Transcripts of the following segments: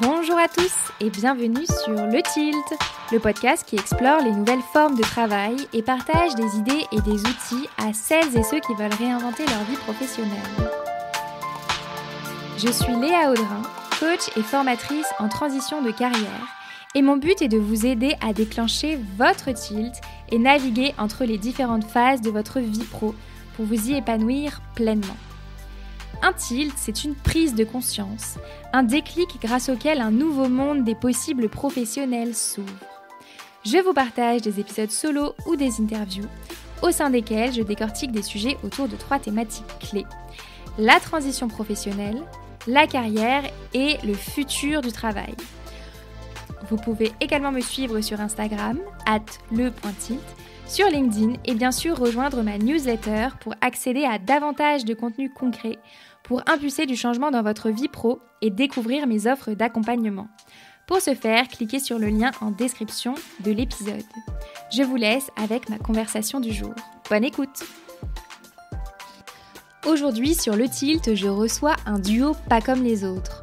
Bonjour à tous et bienvenue sur Le Tilt, le podcast qui explore les nouvelles formes de travail et partage des idées et des outils à celles et ceux qui veulent réinventer leur vie professionnelle. Je suis Léa Audrin, coach et formatrice en transition de carrière, et mon but est de vous aider à déclencher votre tilt et naviguer entre les différentes phases de votre vie pro pour vous y épanouir pleinement. Un tilt, c'est une prise de conscience, un déclic grâce auquel un nouveau monde des possibles professionnels s'ouvre. Je vous partage des épisodes solo ou des interviews, au sein desquels je décortique des sujets autour de 3 thématiques clés: la transition professionnelle, la carrière et le futur du travail. Vous pouvez également me suivre sur Instagram, @le.tilt, sur LinkedIn et bien sûr rejoindre ma newsletter pour accéder à davantage de contenus concrets, pour impulser du changement dans votre vie pro et découvrir mes offres d'accompagnement. Pour ce faire, cliquez sur le lien en description de l'épisode. Je vous laisse avec ma conversation du jour. Bonne écoute! Aujourd'hui sur Le Tilt, je reçois un duo pas comme les autres.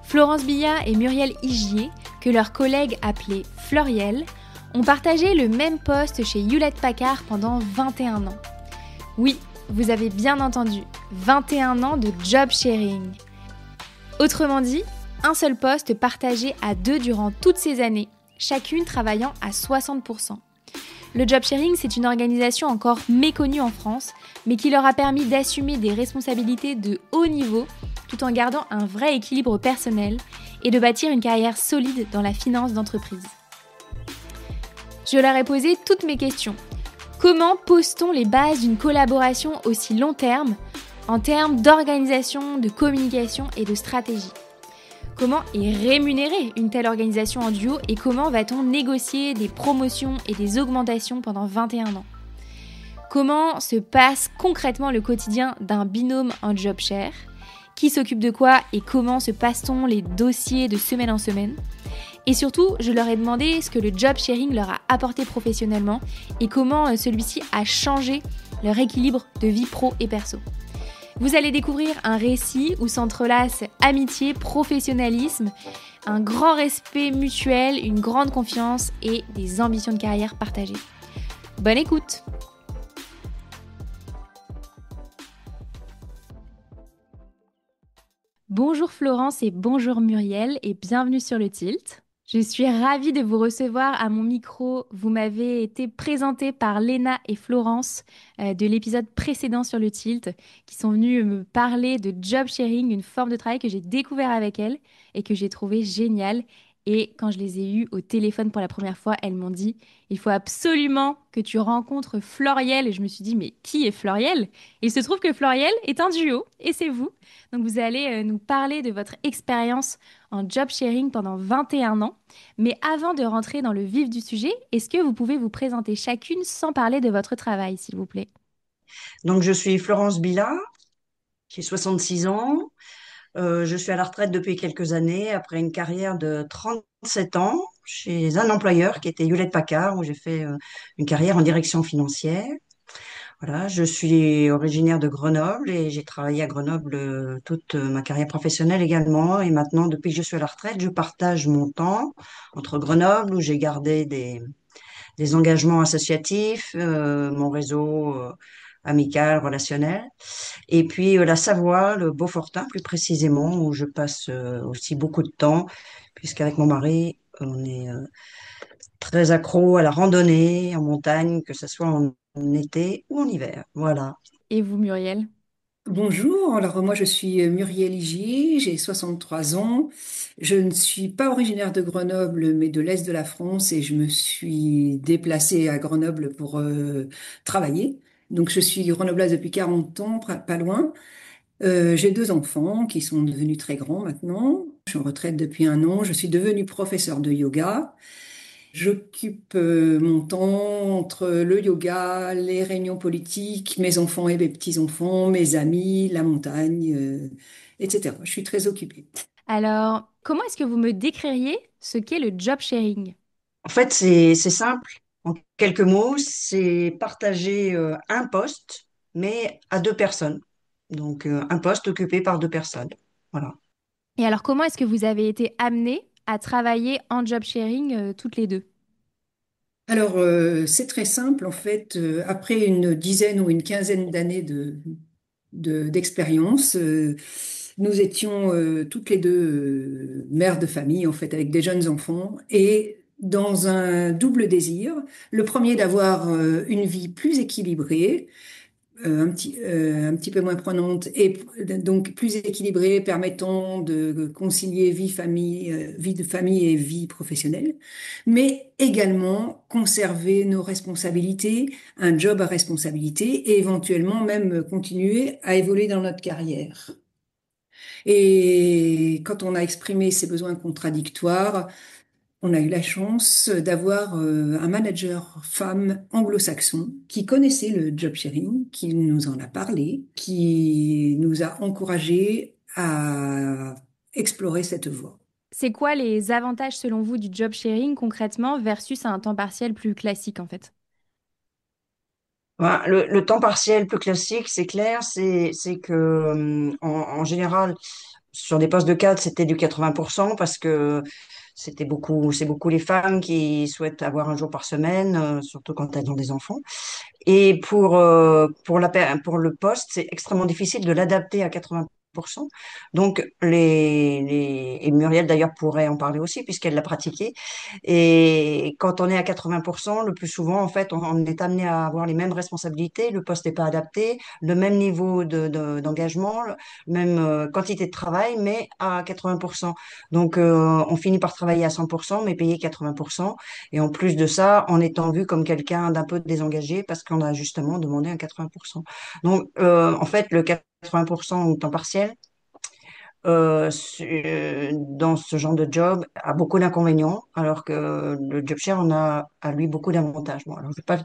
Florence Billat et Muriel Igier, que leurs collègues appelaient Floriel, ont partagé le même poste chez Hewlett-Packard pendant 21 ans. Oui, vous avez bien entendu, 21 ans de job sharing. Autrement dit, un seul poste partagé à 2 durant toutes ces années, chacune travaillant à 60%. Le job sharing, c'est une organisation encore méconnue en France, mais qui leur a permis d'assumer des responsabilités de haut niveau tout en gardant un vrai équilibre personnel et de bâtir une carrière solide dans la finance d'entreprise. Je leur ai posé toutes mes questions. Comment pose-t-on les bases d'une collaboration aussi long terme en termes d'organisation, de communication et de stratégie? Comment est rémunérée une telle organisation en duo et comment va-t-on négocier des promotions et des augmentations pendant 21 ans? Comment se passe concrètement le quotidien d'un binôme en job share? Qui s'occupe de quoi et comment se passe-t-on les dossiers de semaine en semaine? Et surtout, je leur ai demandé ce que le job sharing leur a apporté professionnellement et comment celui-ci a changé leur équilibre de vie pro et perso. Vous allez découvrir un récit où s'entrelacent amitié, professionnalisme, un grand respect mutuel, une grande confiance et des ambitions de carrière partagées. Bonne écoute! Bonjour Florence et bonjour Muriel et bienvenue sur Le Tilt. Je suis ravie de vous recevoir à mon micro. Vous m'avez été présentées par Léna et Florence de l'épisode précédent sur Le Tilt, qui sont venues me parler de job sharing, une forme de travail que j'ai découvert avec elles et que j'ai trouvé géniale. Et quand je les ai eues au téléphone pour la première fois, elles m'ont dit: il faut absolument que tu rencontres Floriel. Et je me suis dit: mais qui est Floriel? Et il se trouve que Floriel est un duo et c'est vous. Donc vous allez nous parler de votre expérience en job sharing pendant 21 ans. Mais avant de rentrer dans le vif du sujet, est-ce que vous pouvez vous présenter chacune sans parler de votre travail, s'il vous plaît? Donc, je suis Florence Billat, j'ai 66 ans. Je suis à la retraite depuis quelques années après une carrière de 37 ans chez un employeur qui était Hewlett-Packard, où j'ai fait une carrière en direction financière. Voilà, je suis originaire de Grenoble et j'ai travaillé à Grenoble toute ma carrière professionnelle également. Et maintenant, depuis que je suis à la retraite, je partage mon temps entre Grenoble, où j'ai gardé des engagements associatifs, mon réseau amical, relationnel. Et puis la Savoie, le Beaufortin plus précisément, où je passe aussi beaucoup de temps, puisqu'avec mon mari, on est très accro à la randonnée en montagne, que ce soit en été ou en hiver. Voilà. Et vous, Muriel? Bonjour, alors moi je suis Muriel Igier, j'ai 63 ans. Je ne suis pas originaire de Grenoble, mais de l'Est de la France et je me suis déplacée à Grenoble pour travailler. Donc je suis grenobloise depuis 40 ans, pas loin. J'ai 2 enfants qui sont devenus très grands maintenant. Je suis en retraite depuis un an. Je suis devenue professeure de yoga. J'occupe mon temps entre le yoga, les réunions politiques, mes enfants et mes petits-enfants, mes amis, la montagne, etc. Je suis très occupée. Alors, comment est-ce que vous me décririez ce qu'est le job sharing? En fait, c'est simple. En quelques mots, c'est partager un poste, mais à 2 personnes. Donc, un poste occupé par 2 personnes. Voilà. Et alors, comment est-ce que vous avez été amenés à travailler en job sharing toutes les deux? Alors, c'est très simple, en fait. Après une dizaine ou une quinzaine d'années d'expérience, nous étions toutes les deux mères de famille, en fait, avec des jeunes enfants, et dans un double désir. Le premier d'avoir une vie plus équilibrée, un petit peu moins prenante et donc plus équilibrée, permettant de concilier vie de famille et vie professionnelle, mais également conserver nos responsabilités, un job à responsabilité et éventuellement même continuer à évoluer dans notre carrière. Et quand on a exprimé ces besoins contradictoires, on a eu la chance d'avoir un manager femme anglo-saxon qui connaissait le job sharing, qui nous en a parlé, qui nous a encouragés à explorer cette voie. C'est quoi les avantages selon vous du job sharing concrètement versus un temps partiel plus classique en fait? Voilà, le temps partiel plus classique, c'est clair, c'est que en général, sur des postes de cadre, c'était du 80% parce que c'est beaucoup les femmes qui souhaitent avoir un jour par semaine, surtout quand elles ont des enfants. Et pour le poste, c'est extrêmement difficile de l'adapter à 80%. Donc, et Muriel d'ailleurs pourrait en parler aussi puisqu'elle l'a pratiqué. Et quand on est à 80%, le plus souvent, en fait, on est amené à avoir les mêmes responsabilités, le poste n'est pas adapté, le même niveau d'engagement, même quantité de travail, mais à 80%. Donc, on finit par travailler à 100%, mais payer 80%. Et en plus de ça, en étant vu comme quelqu'un d'un peu désengagé parce qu'on a justement demandé un 80%. Donc, en fait, le 80% au temps partiel, dans ce genre de job, a beaucoup d'inconvénients, alors que le job share en a à lui beaucoup d'avantages. Bon, alors, je ne vais pas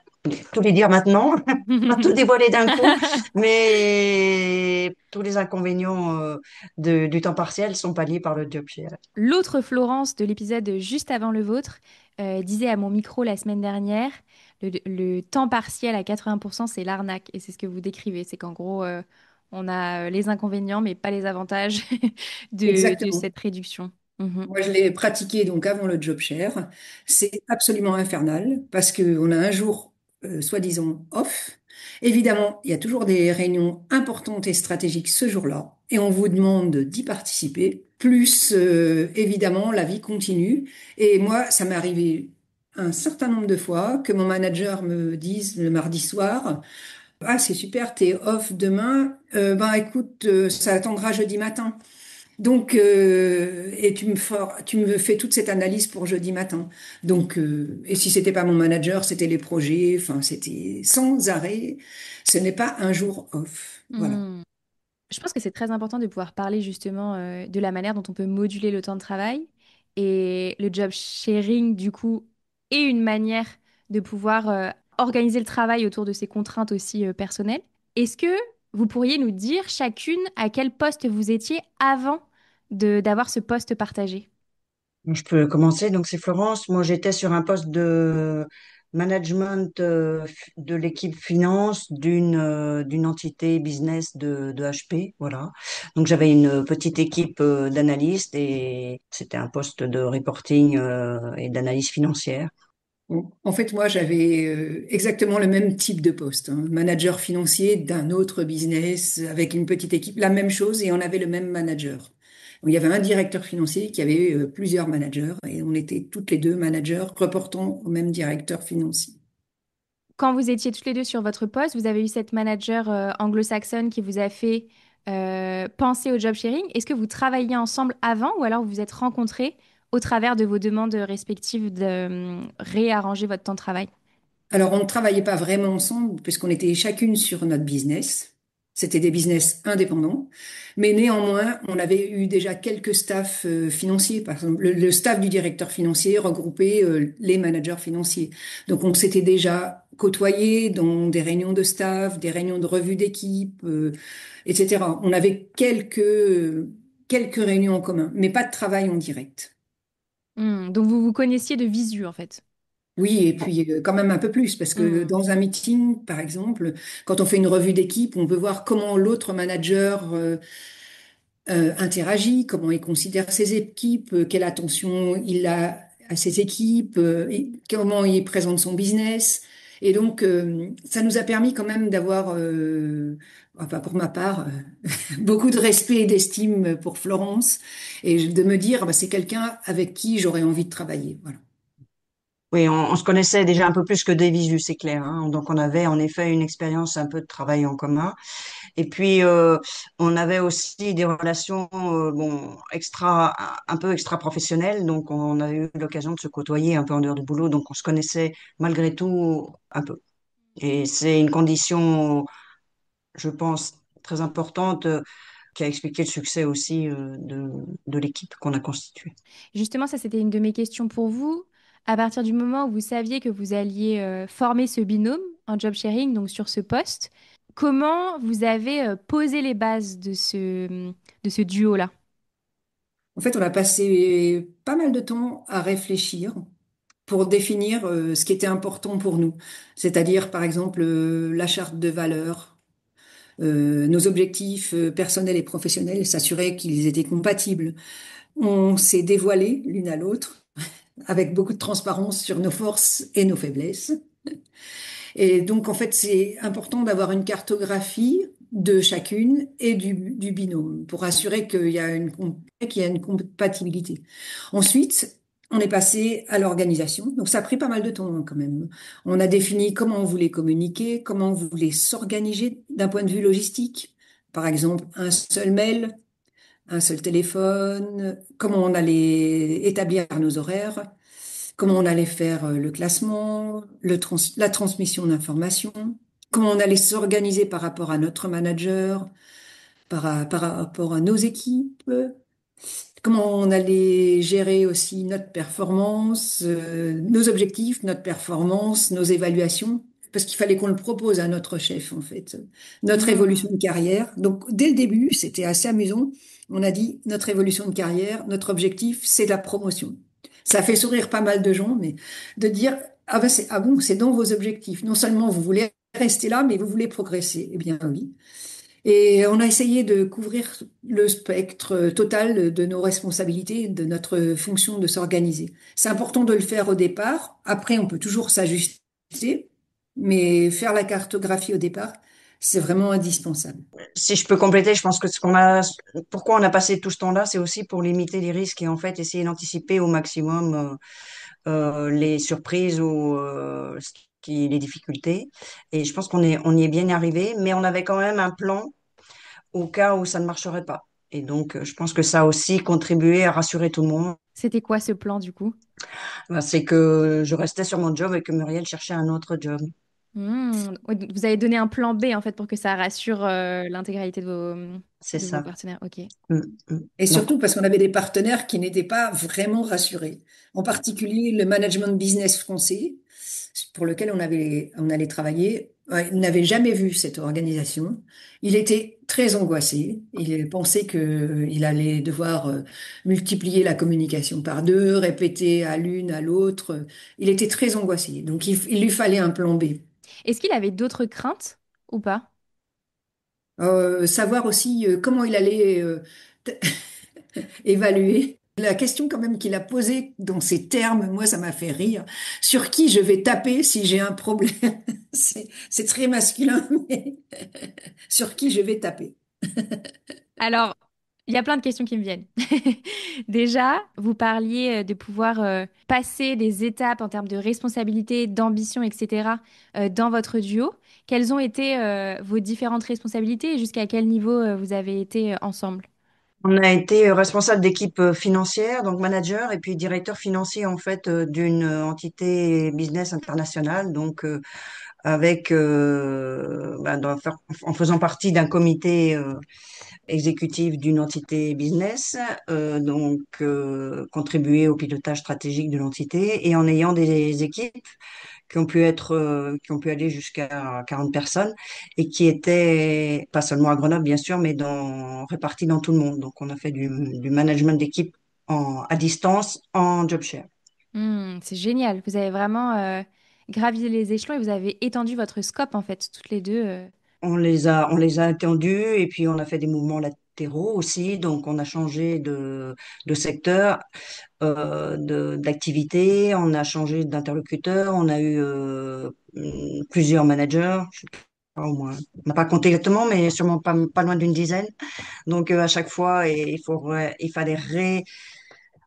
tous les dire maintenant, pas tout dévoiler d'un coup, mais tous les inconvénients du temps partiel sont palliés par le job share. L'autre Florence de l'épisode juste avant le vôtre disait à mon micro la semaine dernière, le temps partiel à 80%, c'est l'arnaque. Et c'est ce que vous décrivez. C'est qu'en gros, on a les inconvénients, mais pas les avantages de Exactement. cette réduction. Mhm. Moi, je l'ai pratiqué donc avant le job share. C'est absolument infernal parce qu'on a un jour soi-disant off. Évidemment, il y a toujours des réunions importantes et stratégiques ce jour-là et on vous demande d'y participer. Plus évidemment, la vie continue. Et moi, ça m'est arrivé un certain nombre de fois que mon manager me dise le mardi soir, ah, c'est super, t'es off demain. Ben écoute, ça attendra jeudi matin. Donc, et tu me fais toute cette analyse pour jeudi matin. Donc, et si c'était pas mon manager, c'était les projets. Enfin, c'était sans arrêt. Ce n'est pas un jour off. Voilà. Mhm. Je pense que c'est très important de pouvoir parler justement de la manière dont on peut moduler le temps de travail. Et le job sharing, du coup, est une manière de pouvoir organiser le travail autour de ses contraintes aussi personnelles. Est-ce que vous pourriez nous dire chacune à quel poste vous étiez avant d'avoir ce poste partagé? Je peux commencer. Donc, c'est Florence. Moi, j'étais sur un poste de management de l'équipe finance d'une entité business de HP. Voilà. Donc, j'avais une petite équipe d'analystes et c'était un poste de reporting et d'analyse financière. Bon, en fait, moi, j'avais exactement le même type de poste, hein. Manager financier d'un autre business avec une petite équipe, la même chose, et on avait le même manager. Il y avait un directeur financier qui avait plusieurs managers, et on était toutes les deux managers reportant au même directeur financier. Quand vous étiez toutes les deux sur votre poste, vous avez eu cette manager anglo-saxonne qui vous a fait penser au job sharing. Est-ce que vous travailliez ensemble avant ou alors vous vous êtes rencontrés au travers de vos demandes respectives de réarranger votre temps de travail? Alors, on ne travaillait pas vraiment ensemble puisqu'on était chacune sur notre business. C'était des business indépendants. Mais néanmoins, on avait eu déjà quelques staffs financiers. Par exemple, le staff du directeur financier regroupait les managers financiers. Donc, on s'était déjà côtoyés dans des réunions de staff, des réunions de revue d'équipe, etc. On avait quelques réunions en commun, mais pas de travail en direct. Donc vous vous connaissiez de visu en fait. Oui, et puis quand même un peu plus, parce que Hmm. dans un meeting, par exemple, quand on fait une revue d'équipe, on peut voir comment l'autre manager interagit, comment il considère ses équipes, quelle attention il a à ses équipes, et comment il présente son business. Et donc, ça nous a permis quand même d'avoir, enfin pour ma part, beaucoup de respect et d'estime pour Florence et de me dire, bah, c'est quelqu'un avec qui j'aurais envie de travailler. Voilà. Oui, on se connaissait déjà un peu plus que des visus, c'est clair, hein. Donc on avait en effet une expérience un peu de travail en commun. Et puis on avait aussi des relations bon un peu extra professionnelles. Donc on a eu l'occasion de se côtoyer un peu en dehors du boulot. Donc on se connaissait malgré tout un peu. Et c'est une condition, je pense, très importante qui a expliqué le succès aussi de l'équipe qu'on a constituée. Justement, ça, c'était une de mes questions pour vous. À partir du moment où vous saviez que vous alliez former ce binôme en job sharing, donc sur ce poste, comment vous avez posé les bases de ce duo-là? En fait, on a passé pas mal de temps à réfléchir pour définir ce qui était important pour nous, c'est-à-dire par exemple la charte de valeurs, nos objectifs personnels et professionnels, s'assurer qu'ils étaient compatibles. On s'est dévoilé l'une à l'autre avec beaucoup de transparence sur nos forces et nos faiblesses. Et donc, en fait, c'est important d'avoir une cartographie de chacune et du binôme pour assurer qu'il y a une compatibilité. Ensuite, on est passé à l'organisation. Donc, ça a pris pas mal de temps hein, quand même. On a défini comment on voulait communiquer, comment on voulait s'organiser d'un point de vue logistique. Par exemple, un seul mail, un seul téléphone, comment on allait établir nos horaires, comment on allait faire le classement, la transmission d'informations, comment on allait s'organiser par rapport à notre manager, par rapport à nos équipes, comment on allait gérer aussi notre performance, nos objectifs, notre performance, nos évaluations, parce qu'il fallait qu'on le propose à notre chef, en fait, notre évolution Hmm. de carrière. Donc, dès le début, c'était assez amusant. On a dit, notre évolution de carrière, notre objectif, c'est la promotion. Ça fait sourire pas mal de gens, mais de dire, ah ben ah bon, c'est dans vos objectifs. Non seulement vous voulez rester là, mais vous voulez progresser. Eh bien, oui. Et on a essayé de couvrir le spectre total de nos responsabilités, de notre fonction de s'organiser. C'est important de le faire au départ. Après, on peut toujours s'ajuster, mais faire la cartographie au départ, c'est vraiment indispensable. Si je peux compléter, je pense que pourquoi on a passé tout ce temps-là, c'est aussi pour limiter les risques et en fait essayer d'anticiper au maximum les surprises ou les difficultés. Et je pense on y est bien arrivé, mais on avait quand même un plan au cas où ça ne marcherait pas. Et donc, je pense que ça a aussi contribué à rassurer tout le monde. C'était quoi ce plan du coup? Ben, c'est que je restais sur mon job et que Muriel cherchait un autre job. Hmm. Ouais, donc vous avez donné un plan B en fait pour que ça rassure l'intégralité C'est de vos ça. partenaires. Ok. Mm, mm. Et Donc, surtout parce qu'on avait des partenaires qui n'étaient pas vraiment rassurés. En particulier, le management business français, pour lequel on allait travailler, il n'avait jamais vu cette organisation. Il était très angoissé. Il pensait qu'il allait devoir multiplier la communication par deux, répéter à l'une, à l'autre. Il était très angoissé. Donc, il lui fallait un plan B. Est-ce qu'il avait d'autres craintes ou pas? Savoir aussi comment il allait évaluer. La question quand même qu'il a posée dans ces termes, moi, ça m'a fait rire. Sur qui je vais taper si j'ai un problème? C'est très masculin, mais sur qui je vais taper? Alors, il y a plein de questions qui me viennent. Déjà, vous parliez de pouvoir passer des étapes en termes de responsabilité, d'ambition, etc. Dans votre duo. Quelles ont été vos différentes responsabilités et jusqu'à quel niveau vous avez été ensemble? on a été responsable d'équipe financière, donc manager, et puis directeur financier en fait d'une entité business internationale, donc avec en faisant partie d'un comité exécutif d'une entité business, donc contribuer au pilotage stratégique de l'entité et en ayant des équipes qui ont pu aller jusqu'à 40 personnes et qui étaient pas seulement à Grenoble, bien sûr, mais réparties dans tout le monde. Donc, on a fait du management d'équipe à distance en job share. C'est génial. Vous avez vraiment gravi les échelons et vous avez étendu votre scope en fait, toutes les deux. On les a étendus et puis on a fait des mouvements latéraux latéraux aussi, donc on a changé de secteur, d'activité, on a changé d'interlocuteur, on a eu plusieurs managers, je sais pas, au moins, on n'a pas compté exactement, mais sûrement pas loin d'une dizaine. Donc à chaque fois, il fallait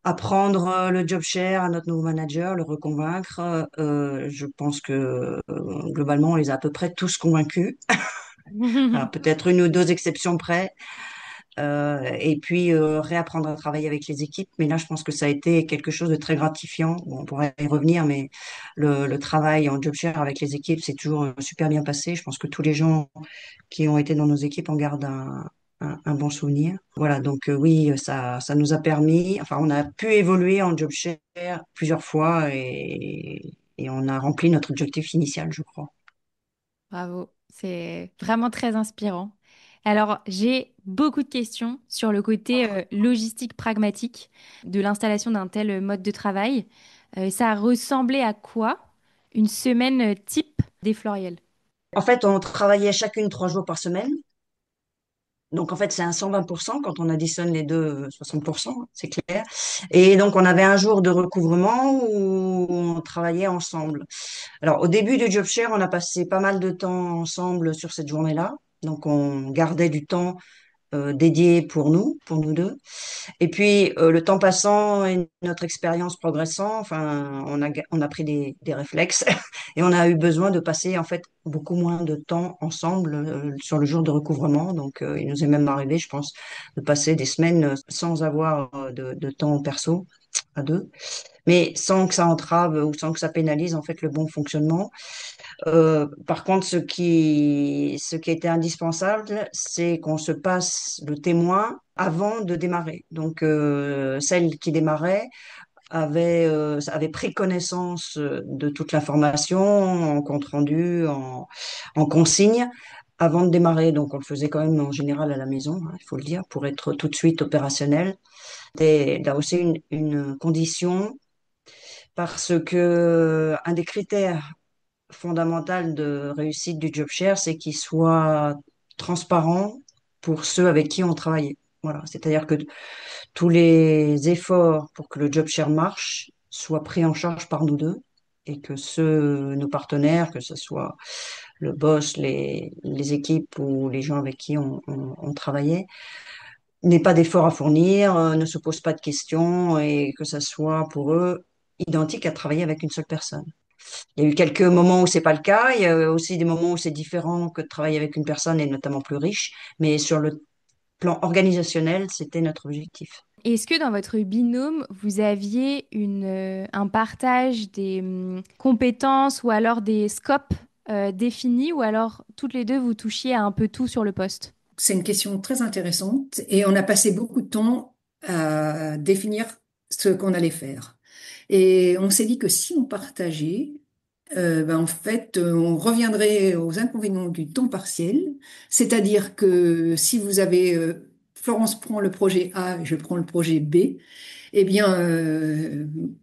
réapprendre le job share à notre nouveau manager, le reconvaincre. Je pense que globalement, on les a à peu près tous convaincus. Alors, peut-être une ou deux exceptions près. Et puis réapprendre à travailler avec les équipes. Mais là, je pense que ça a été quelque chose de très gratifiant. Bon, on pourrait y revenir, mais le travail en job share avec les équipes, c'est toujours super bien passé. Je pense que tous les gens qui ont été dans nos équipes en gardent un bon souvenir. Voilà, donc oui, ça nous a permis, enfin, on a pu évoluer en job share plusieurs fois et on a rempli notre objectif initial, je crois. Bravo, c'est vraiment très inspirant. Alors, j'ai beaucoup de questions sur le côté logistique pragmatique de l'installation d'un tel mode de travail. Ça ressemblait à quoi une semaine type des Floriel? En fait, on travaillait chacune 3 jours par semaine. Donc, en fait, c'est un 120% quand on additionne les deux, 60%, c'est clair. Et donc, on avait un jour de recouvrement où on travaillait ensemble. Alors, au début du job share, on a passé pas mal de temps ensemble sur cette journée-là. Donc, on gardait du temps dédié pour nous deux. Et puis, le temps passant et notre expérience progressant, enfin, on a pris des réflexes et on a eu besoin de passer, en fait, beaucoup moins de temps ensemble sur le jour de recouvrement. Donc, il nous est même arrivé, je pense, de passer des semaines sans avoir de temps perso à deux, mais sans que ça entrave ou sans que ça pénalise, en fait, le bon fonctionnement. Par contre, ce qui était indispensable, c'est qu'on se passe le témoin avant de démarrer. Donc, celle qui démarrait avait pris connaissance de toute l'information en compte rendu, en consigne avant de démarrer. Donc, on le faisait quand même en général à la maison, hein, il faut le dire, pour être tout de suite opérationnel. C'était là aussi une condition parce que un des critères fondamental de réussite du job share, c'est qu'il soit transparent pour ceux avec qui on travaille. Voilà, c'est-à-dire que tous les efforts pour que le job share marche soient pris en charge par nous deux et que nos partenaires, que ce soit le boss, les équipes ou les gens avec qui on travaillait, n'aient pas d'efforts à fournir, ne se posent pas de questions et que ça soit pour eux identique à travailler avec une seule personne. Il y a eu quelques moments où c'est pas le cas. Il y a aussi des moments où c'est différent que de travailler avec une personne et notamment plus riche. Mais sur le plan organisationnel, c'était notre objectif. Est-ce que dans votre binôme, vous aviez un partage des compétences ou alors des scopes définis ou alors toutes les deux vous touchiez à un peu tout sur le poste? C'est une question très intéressante et on a passé beaucoup de temps à définir ce qu'on allait faire. Et on s'est dit que si on partageait, en fait, on reviendrait aux inconvénients du temps partiel, c'est-à-dire que si vous avez, Florence prend le projet A et je prends le projet B, eh bien,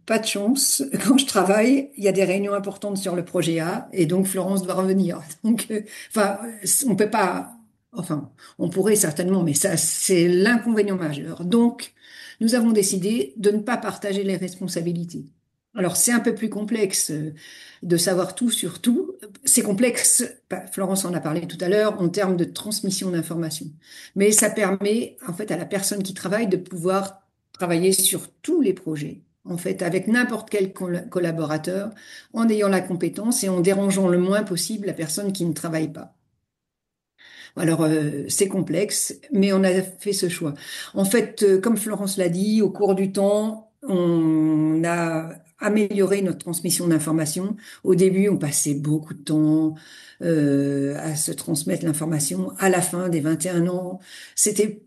pas de chance. Quand je travaille, il y a des réunions importantes sur le projet A et donc Florence doit revenir. Donc, enfin, on peut pas, enfin, on pourrait certainement, mais ça, c'est l'inconvénient majeur. Donc, nous avons décidé de ne pas partager les responsabilités. Alors, c'est un peu plus complexe de savoir tout sur tout. C'est complexe, bah, Florence en a parlé tout à l'heure, en termes de transmission d'informations. Mais ça permet, en fait, à la personne qui travaille de pouvoir travailler sur tous les projets, en fait, avec n'importe quel collaborateur, en ayant la compétence et en dérangeant le moins possible la personne qui ne travaille pas. Alors, c'est complexe, mais on a fait ce choix. En fait, comme Florence l'a dit, au cours du temps, on a amélioré notre transmission d'informations. Au début, on passait beaucoup de temps à se transmettre l'information. À la fin des 21 ans,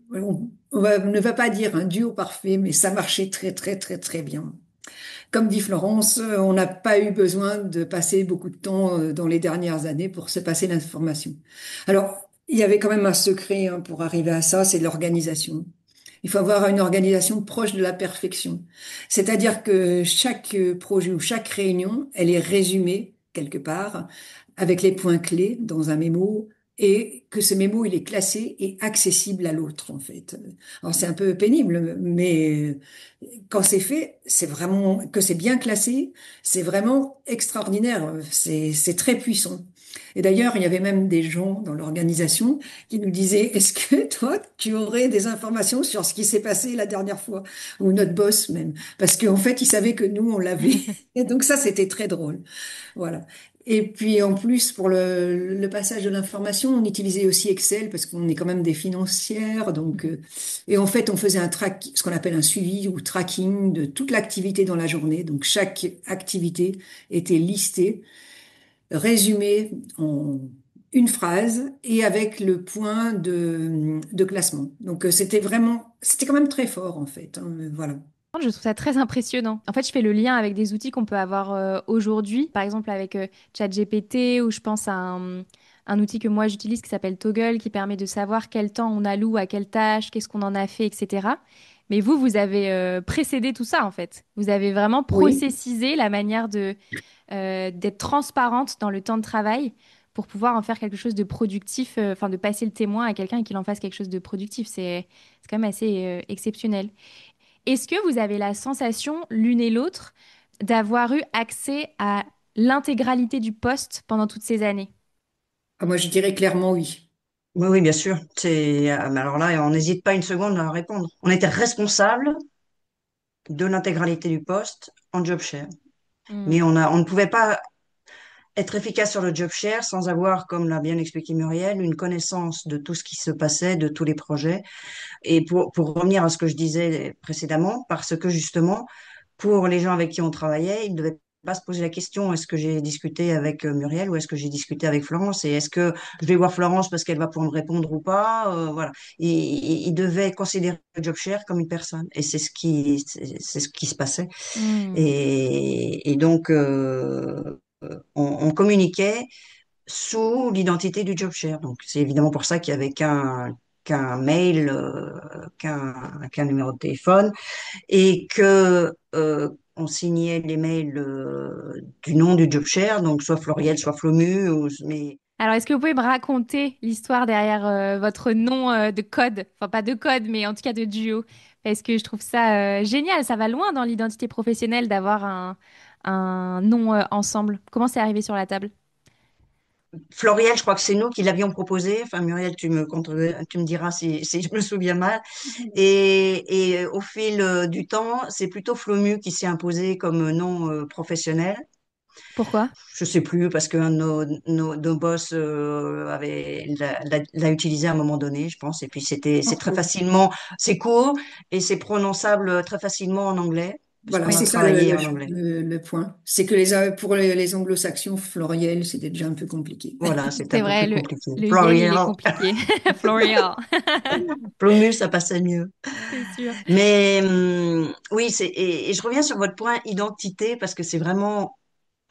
on ne va pas dire un duo parfait, mais ça marchait très, très, très, très bien. Comme dit Florence, on n'a pas eu besoin de passer beaucoup de temps dans les dernières années pour se passer l'information. Alors, il y avait quand même un secret hein, pour arriver à ça, c'est l'organisation. Il faut avoir une organisation proche de la perfection. C'est-à-dire que chaque projet ou chaque réunion, elle est résumée quelque part avec les points clés dans un mémo et que ce mémo, il est classé et accessible à l'autre, en fait. Alors, c'est un peu pénible, mais quand c'est fait, c'est vraiment, que c'est bien classé, c'est vraiment extraordinaire. C'est très puissant. Et d'ailleurs, il y avait même des gens dans l'organisation qui nous disaient, est-ce que toi, tu aurais des informations sur ce qui s'est passé la dernière fois? Ou notre boss même. Parce qu'en fait, ils savaient que nous, on l'avait. Et donc ça, c'était très drôle. Voilà. Et puis en plus, pour le passage de l'information, on utilisait aussi Excel parce qu'on est quand même des financières. Donc, et en fait, on faisait ce qu'on appelle un suivi ou tracking de toute l'activité dans la journée. Donc chaque activité était listée, résumée en une phrase et avec le point de classement. Donc c'était quand même très fort en fait, hein. Voilà. Je trouve ça très impressionnant. En fait, je fais le lien avec des outils qu'on peut avoir aujourd'hui, par exemple avec ChatGPT, ou je pense à un outil que moi j'utilise qui s'appelle Toggle, qui permet de savoir quel temps on alloue à quelle tâche, qu'est-ce qu'on en a fait, etc. Mais vous avez précédé tout ça, en fait. Vous avez vraiment Oui. processisé la manière d'être transparente dans le temps de travail pour pouvoir en faire quelque chose de productif, enfin de passer le témoin à quelqu'un et qu'il en fasse quelque chose de productif. C'est quand même assez exceptionnel. Est-ce que vous avez la sensation, l'une et l'autre, d'avoir eu accès à l'intégralité du poste pendant toutes ces années? Ah, moi, je dirais clairement oui. Oui, oui, bien sûr. Mais alors là, on n'hésite pas une seconde à répondre. On était responsable de l'intégralité du poste en job share. Mais Hmm. on ne pouvait pas être efficace sur le job share sans avoir, comme l'a bien expliqué Muriel, une connaissance de tout ce qui se passait, de tous les projets. Et pour revenir à ce que je disais précédemment, parce que justement, pour les gens avec qui on travaillait, ils ne devaient pas se poser la question, est-ce que j'ai discuté avec Muriel ou est-ce que j'ai discuté avec Florence et est-ce que je vais voir Florence parce qu'elle va pouvoir me répondre ou pas, voilà. Ils devaient considérer le job share comme une personne et c'est ce qui se passait. Hmm. Et donc, on communiquait sous l'identité du job share. Donc, c'est évidemment pour ça qu'il y avait qu'un mail, qu'un numéro de téléphone, et que on signait les mails du nom du job share, donc soit Floriel, soit Flomu, mais Alors, est-ce que vous pouvez me raconter l'histoire derrière votre nom de code? Enfin, pas de code, mais en tout cas de duo. Parce que je trouve ça génial. Ça va loin dans l'identité professionnelle d'avoir un nom ensemble. Comment c'est arrivé sur la table? Floriel, je crois que c'est nous qui l'avions proposé. Enfin, Muriel, tu me diras si je me souviens mal. Et au fil du temps, c'est plutôt Flomu qui s'est imposé comme nom professionnel. Pourquoi? Je sais plus parce qu'un de nos boss l'a utilisé à un moment donné, je pense. Et puis c'est très facilement, c'est court et c'est prononçable très facilement en anglais parce Voilà, qu'on a c'est ça travaillé en anglais. le point. C'est que pour les anglo-saxons, Floriel, c'était déjà un peu compliqué. Voilà, c'était C'est un peu vrai, plus compliqué. le yel, il Florian, est compliqué. Florian, Plomus, ça passait mieux. c'est sûr. Mais oui, et je reviens sur votre point identité parce que c'est vraiment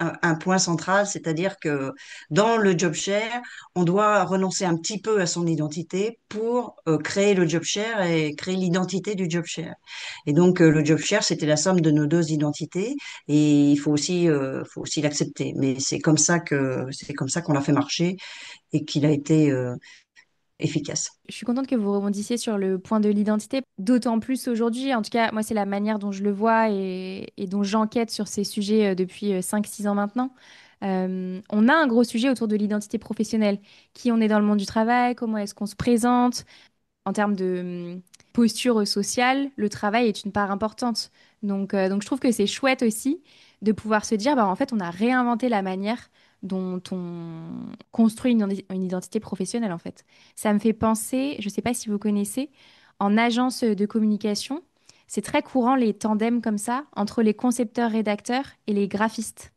un point central, c'est-à-dire que dans le job share, on doit renoncer un petit peu à son identité pour créer le job share et créer l'identité du job share. Et donc le job share, c'était la somme de nos deux identités et faut aussi l'accepter. Mais c'est comme ça qu'on l'a fait marcher et qu'il a été efficace. Je suis contente que vous rebondissiez sur le point de l'identité, d'autant plus aujourd'hui. En tout cas, moi, c'est la manière dont je le vois et dont j'enquête sur ces sujets depuis 5, 6 ans maintenant. On a un gros sujet autour de l'identité professionnelle. Qui on est dans le monde du travail, comment est-ce qu'on se présente, en termes de posture sociale, le travail est une part importante. Donc je trouve que c'est chouette aussi de pouvoir se dire, bah, en fait, on a réinventé la manière dont on construit une identité professionnelle, en fait. Ça me fait penser, je ne sais pas si vous connaissez, en agence de communication, c'est très courant les tandems comme ça entre les concepteurs-rédacteurs et les graphistes.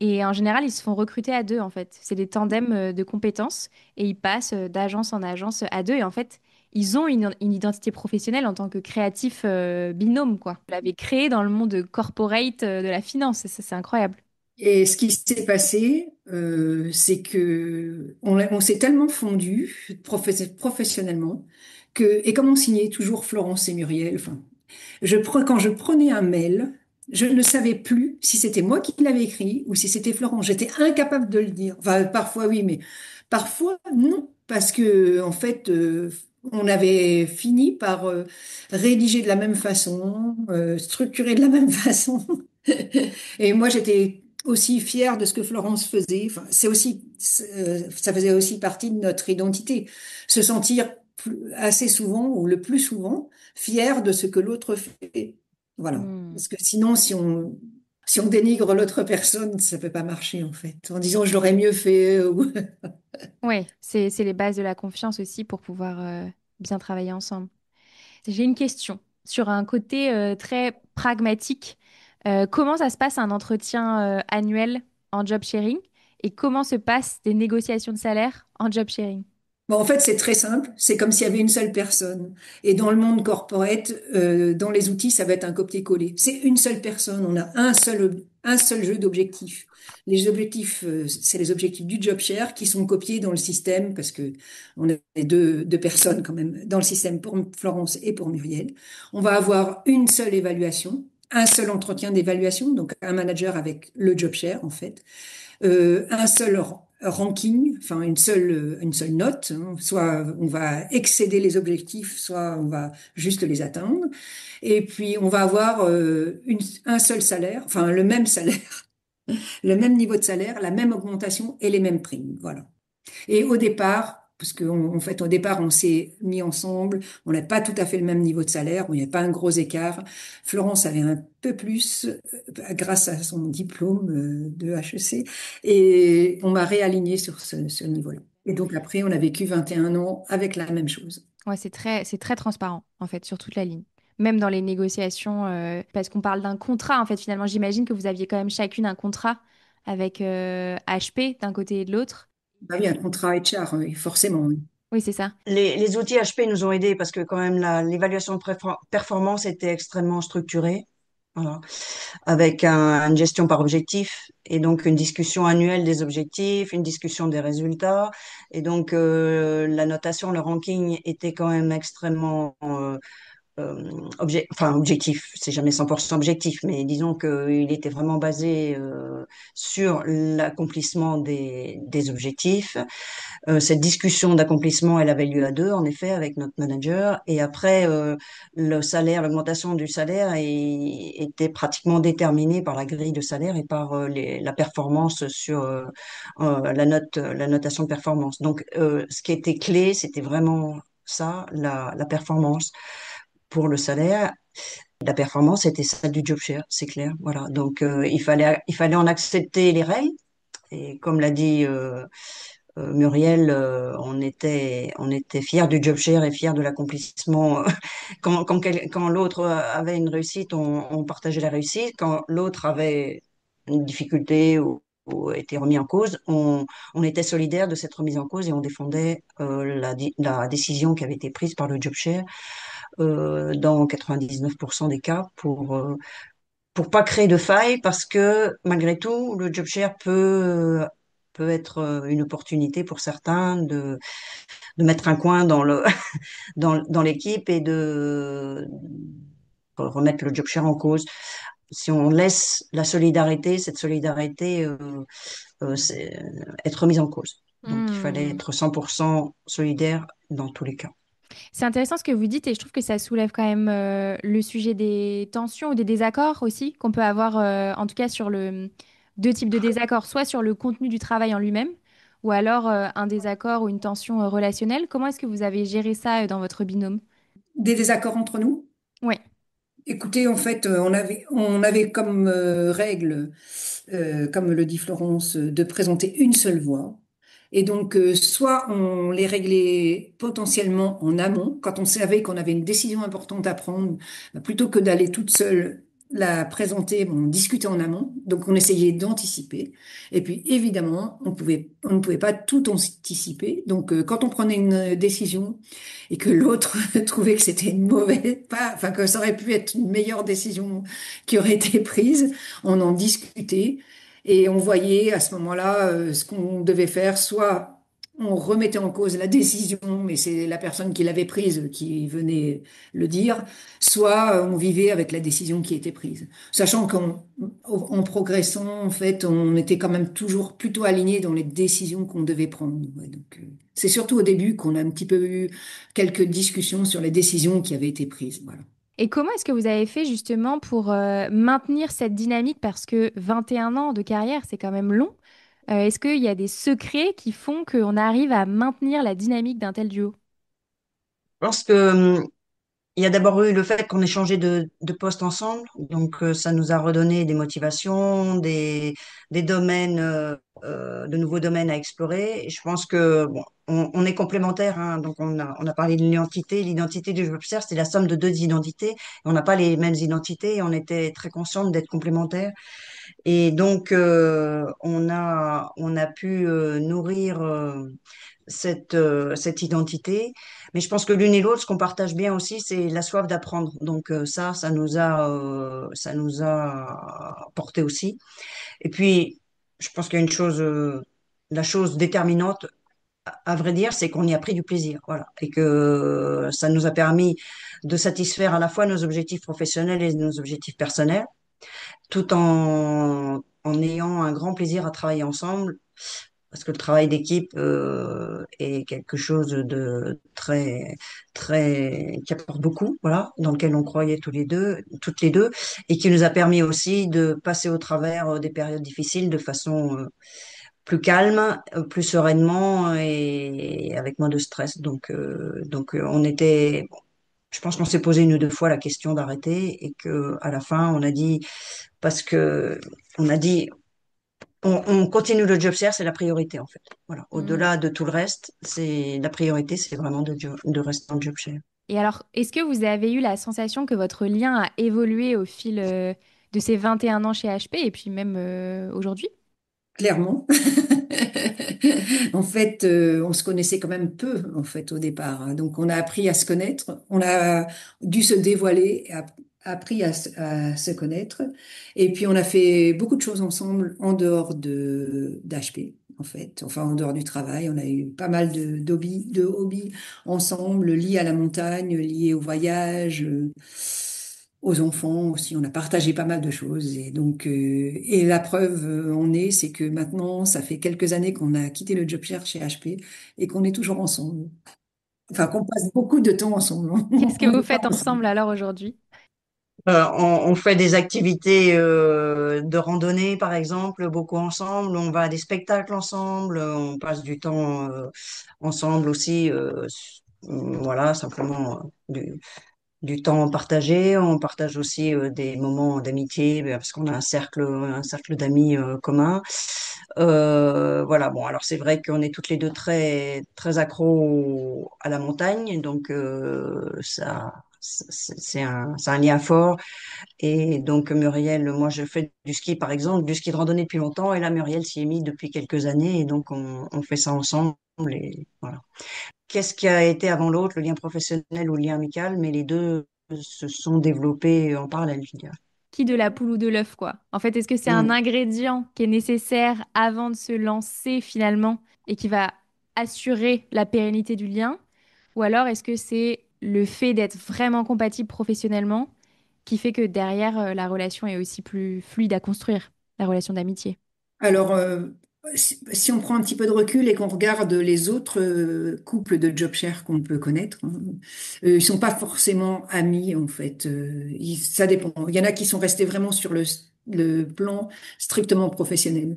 Et en général, ils se font recruter à deux, en fait. C'est des tandems de compétences et ils passent d'agence en agence à deux. Et en fait, ils ont une identité professionnelle en tant que créatif binôme, quoi. Vous l'avez créé dans le monde corporate de la finance. Et ça, c'est incroyable. Et ce qui s'est passé, c'est que on s'est tellement fondu professionnellement et comme on signait toujours Florence et Muriel, enfin, quand je prenais un mail, Je ne savais plus si c'était moi qui l'avais écrit ou si c'était Florent. J'étais incapable de le dire. Enfin, parfois oui, mais parfois non, parce que en fait, on avait fini par rédiger de la même façon, structurer de la même façon. Et moi, j'étais aussi fière de ce que Florence faisait. Enfin, ça faisait aussi partie de notre identité, se sentir assez souvent ou le plus souvent fier de ce que l'autre fait. Voilà. Hmm. Parce que sinon, si on dénigre l'autre personne, ça peut pas marcher en fait. En disant je l'aurais mieux fait. Ouais, c'est les bases de la confiance aussi pour pouvoir bien travailler ensemble. J'ai une question sur un côté très pragmatique. Comment ça se passe un entretien annuel en job sharing et comment se passent des négociations de salaire en job sharing? Bon, en fait, c'est très simple. C'est comme s'il y avait une seule personne. Et dans le monde corporate, dans les outils, ça va être un copier-coller. C'est une seule personne. On a un seul jeu d'objectifs. Les objectifs, c'est les objectifs du job share qui sont copiés dans le système parce que on est deux personnes quand même dans le système pour Florence et pour Muriel. On va avoir une seule évaluation, un seul entretien d'évaluation, donc un manager avec le job share en fait, un seul ranking, enfin une seule note, hein. Soit on va excéder les objectifs, soit on va juste les atteindre. Et puis on va avoir un seul salaire, enfin le même salaire, le même niveau de salaire, la même augmentation et les mêmes primes. Voilà. Et au départ, parce qu'en fait, au départ, on s'est mis ensemble, on n'a pas tout à fait le même niveau de salaire, il n'y a pas un gros écart. Florence avait un peu plus grâce à son diplôme de HEC, et on m'a réaligné sur ce niveau-là. Et donc après, on a vécu 21 ans avec la même chose. Ouais, c'est très transparent en fait sur toute la ligne. Même dans les négociations, parce qu'on parle d'un contrat en fait finalement. J'imagine que vous aviez quand même chacune un contrat avec HP d'un côté et de l'autre. Bah oui, un contrat HR, oui, forcément. Oui. Oui, c'est ça. Les outils HP nous ont aidés parce que quand même l'évaluation de performance était extrêmement structurée. Voilà. Avec une gestion par objectif et donc une discussion annuelle des objectifs, une discussion des résultats. Et donc la notation, le ranking était quand même extrêmement enfin objectif, c'est jamais 100% objectif, mais disons qu'il était vraiment basé sur l'accomplissement des objectifs. Cette discussion d'accomplissement, elle avait lieu à deux, en effet, avec notre manager. Et après, le salaire, l'augmentation du salaire était pratiquement déterminée par la grille de salaire et par la performance sur la notation de performance. Donc, ce qui était clé, c'était vraiment ça, la performance pour le salaire. La performance était celle du job share, c'est clair. Voilà. Donc, il fallait en accepter les règles. Et comme l'a dit Muriel, on était fiers du job share et fiers de l'accomplissement. Quand l'autre avait une réussite, on partageait la réussite. Quand l'autre avait une difficulté ou était remis en cause, on était solidaire de cette remise en cause et on défendait la décision qui avait été prise par le job share dans 99% des cas pour pas créer de faille parce que malgré tout, le job share peut être une opportunité pour certains de mettre un coin dans dans l'équipe et de remettre le job share en cause. Si on laisse la solidarité, cette solidarité être mise en cause. Donc il fallait Hmm. être 100% solidaire dans tous les cas. C'est intéressant ce que vous dites et je trouve que ça soulève quand même le sujet des tensions ou des désaccords aussi qu'on peut avoir, en tout cas sur le deux types de désaccords, soit sur le contenu du travail en lui-même, ou alors un désaccord ou une tension relationnelle. Comment est-ce que vous avez géré ça dans votre binôme? Des désaccords entre nous? Ouais. Écoutez, en fait, on avait comme règle, comme le dit Florence, de présenter une seule voix. Et donc, soit on les réglait potentiellement en amont, quand on savait qu'on avait une décision importante à prendre, plutôt que d'aller toute seule la présenter, bon, on discutait en amont. Donc, on essayait d'anticiper. Et puis, évidemment, on ne pouvait pas tout anticiper. Donc, quand on prenait une décision et que l'autre trouvait que c'était une mauvaise, pas, enfin, que ça aurait pu être une meilleure décision qui aurait été prise, on en discutait. Et on voyait à ce moment-là ce qu'on devait faire. Soit on remettait en cause la décision, mais c'est la personne qui l'avait prise qui venait le dire, soit on vivait avec la décision qui était prise. Sachant qu'en progressant, en fait, on était quand même toujours plutôt aligné dans les décisions qu'on devait prendre. Ouais, donc, c'est surtout au début qu'on a un petit peu eu quelques discussions sur les décisions qui avaient été prises. Voilà. Et comment est-ce que vous avez fait justement pour maintenir cette dynamique? Parce que 21 ans de carrière, c'est quand même long. Est-ce qu'il y a des secrets qui font qu'on arrive à maintenir la dynamique d'un tel duo? Je pense que il y a d'abord eu le fait qu'on ait changé de poste ensemble, donc ça nous a redonné des motivations, des domaines, de nouveaux domaines à explorer. Et je pense que bon, on est complémentaires, hein, donc on a parlé de l'identité. L'identité du Jobster, c'est la somme de deux identités. On n'a pas les mêmes identités et on était très conscients d'être complémentaires. Et donc on a pu nourrir cette identité. Mais je pense que l'une et l'autre, ce qu'on partage bien aussi, c'est la soif d'apprendre. Donc ça nous a porté aussi. Et puis, je pense qu'il y a une chose, la chose déterminante, à vrai dire, c'est qu'on y a pris du plaisir, voilà, et que ça nous a permis de satisfaire à la fois nos objectifs professionnels et nos objectifs personnels, tout en ayant un grand plaisir à travailler ensemble parce que le travail d'équipe est quelque chose de très qui apporte beaucoup, voilà, dans lequel on croyait tous les deux, toutes les deux, et qui nous a permis aussi de passer au travers des périodes difficiles de façon plus calme, plus sereinement et avec moins de stress. On était, je pense qu'on s'est posé une ou deux fois la question d'arrêter et que à la fin on a dit parce que on a dit on continue le job share, c'est la priorité en fait. Voilà. Hmm. Au-delà de tout le reste, c'est la priorité, c'est vraiment de rester en job share. Et alors, est-ce que vous avez eu la sensation que votre lien a évolué au fil de ces 21 ans chez HP et puis même aujourd'hui? Clairement. En fait, on se connaissait quand même peu, en fait, au départ, hein. Donc, on a appris à se connaître. On a dû se dévoiler, appris à se connaître. Et puis, on a fait beaucoup de choses ensemble en dehors d'HP, en fait. Enfin, en dehors du travail. On a eu pas mal de hobbies ensemble, liés à la montagne, liés au voyage, aux enfants aussi. On a partagé pas mal de choses. Et donc, et la preuve en est, c'est que maintenant, ça fait quelques années qu'on a quitté le job share chez HP et qu'on est toujours ensemble. Enfin, qu'on passe beaucoup de temps ensemble. Qu'est-ce que On vous n'est pas faites ensemble. ensemble alors aujourd'hui? On fait des activités de randonnée, par exemple, beaucoup ensemble. On va à des spectacles ensemble. On passe du temps ensemble aussi. Voilà, simplement du temps partagé. On partage aussi des moments d'amitié parce qu'on a un cercle d'amis communs. Voilà, bon, alors c'est vrai qu'on est toutes les deux très accros à la montagne, donc c'est un lien fort. Et donc Muriel, moi je fais du ski par exemple, du ski de randonnée depuis longtemps, et là Muriel s'y est mise depuis quelques années, et donc on fait ça ensemble. Et voilà. Qu'est-ce qui a été avant l'autre, le lien professionnel ou le lien amical, mais les deux se sont développés en parallèle, je dirais. Qui de la poule ou de l'œuf, quoi? En fait, est-ce que c'est un Mm. ingrédient qui est nécessaire avant de se lancer finalement et qui va assurer la pérennité du lien? Ou alors est-ce que c'est le fait d'être vraiment compatible professionnellement qui fait que derrière, la relation est aussi plus fluide à construire, la relation d'amitié? Alors, si on prend un petit peu de recul et qu'on regarde les autres couples de job share qu'on peut connaître, hein, ils sont pas forcément amis en fait. Ça dépend. Il y en a qui sont restés vraiment sur le plan strictement professionnel.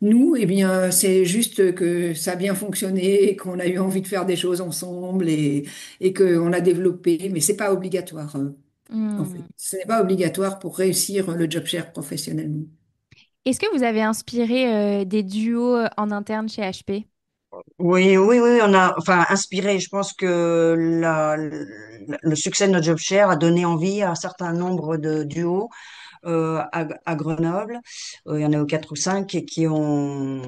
Nous, eh bien, c'est juste que ça a bien fonctionné, qu'on a eu envie de faire des choses ensemble et qu'on a développé, mais c'est pas obligatoire en fait. Hmm. Ce n'est pas obligatoire pour réussir le job share professionnellement. Est-ce que vous avez inspiré des duos en interne chez HP? Oui, on a, enfin, inspiré. Je pense que le succès de notre job share a donné envie à un certain nombre de duos à Grenoble. Il y en a eu quatre ou cinq qui ont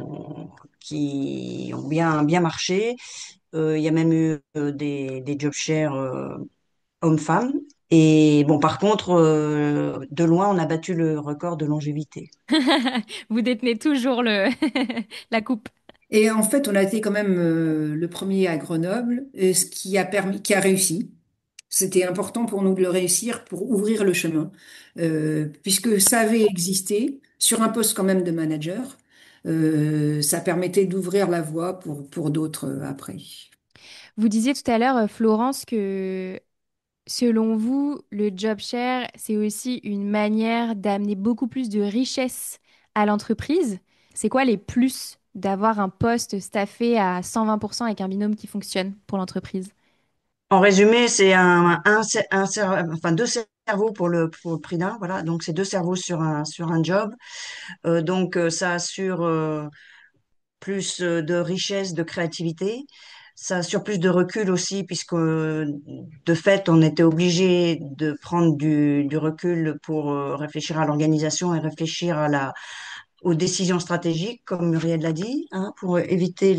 bien marché. Il y a même eu des job share hommes-femmes. Et bon, par contre, de loin, on a battu le record de longévité. Vous détenez toujours le la coupe. Et en fait, on a été quand même le premier à Grenoble, ce qui a permis, qui a réussi. C'était important pour nous de le réussir pour ouvrir le chemin, puisque ça avait existé sur un poste quand même de manager. Ça permettait d'ouvrir la voie pour d'autres après. Vous disiez tout à l'heure, Florence, que selon vous, le job share, c'est aussi une manière d'amener beaucoup plus de richesse à l'entreprise. C'est quoi les plus d'avoir un poste staffé à 120% avec un binôme qui fonctionne pour l'entreprise? En résumé, c'est enfin, deux cerveaux pour le prix d'un. Voilà. Donc, c'est deux cerveaux sur un job. Ça assure plus de richesse, de créativité. Ça assure plus de recul aussi, puisque de fait, on était obligé de prendre du recul pour réfléchir à l'organisation et réfléchir aux décisions stratégiques, comme Muriel l'a dit, hein, pour éviter